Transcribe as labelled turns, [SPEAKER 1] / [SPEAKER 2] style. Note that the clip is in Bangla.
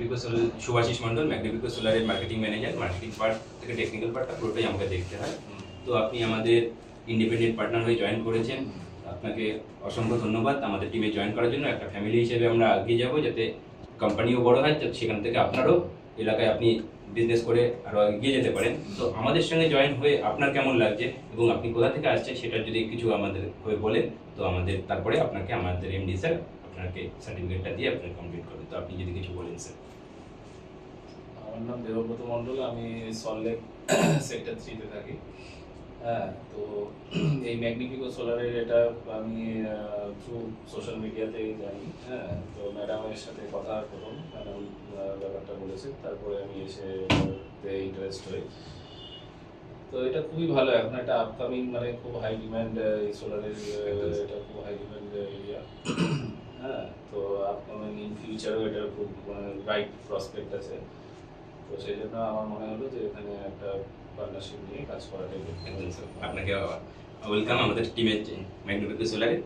[SPEAKER 1] ম্যাগনিফিকো সোলার, শুভাশিস মন্ডল, ম্যাগনিফিকো সোলারের মার্কেটিং ম্যানেজার। মার্কেটিং পার্ট থেকে টেকনিক্যাল পার্টটা পুরোটাই আমাকে দেখতে হয়। তো আপনি আমাদের ইন্ডিপেন্ডেন্ট পার্টনার হয়ে জয়েন করেছেন, আপনাকে অসংখ্য ধন্যবাদ আমাদের টিমে জয়েন করার জন্য। একটা ফ্যামিলি হিসেবে আমরা এগিয়ে যাবো, যাতে কোম্পানিও বড় হয়, যাতে সেখান থেকে আপনারও এলাকায় আপনি বিজনেস করে আরও এগিয়ে যেতে পারেন। তো আমাদের সঙ্গে জয়েন হয়ে আপনার কেমন লাগছে এবং আপনি কোথা থেকে আসছেন সেটা যদি কিছু আমাদের হয়ে বলেন, তো আমাদের তারপরে আপনাকে আমাদের এমডি স্যার আপনাকে সার্টিফিকেটটা দিয়ে আপনাকে কমপ্লিট করবে। তো আপনি যদি কিছু বলেন স্যার।
[SPEAKER 2] আমার নাম দেবব্রত মণ্ডল, আমি সল্টলেক সেক্টর 3-তে থাকি। হ্যাঁ, তো এই ম্যাগনিফিকো সোলারের এটা আমি থ্রু সোশ্যাল মিডিয়াতেই জানি। হ্যাঁ, তো ম্যাডামের সাথে কথা প্রথম ম্যাডাম ব্যাপারটা বলেছে, তারপরে আমি এসে ইন্টারেস্ট হই। তো এটা খুবই ভালো, এখন একটা আপকামিং মানে খুব হাই ডিমান্ড এই সোলারের, এটা খুব হাই ডিমান্ড এরিয়া। হ্যাঁ, তো আপকামিং ইন ফিউচারও এটার খুব ব্রাইট প্রসপেক্ট আছে। তো সেই জন্য আমার মনে হলো যে এখানে একটা পার্টনারশিপ নিয়ে কাজ করাটাই
[SPEAKER 1] একদম স্যার, আপনাকে ওয়েলকাম আমাদের টিমে ম্যাগনিফিকো সোলারে।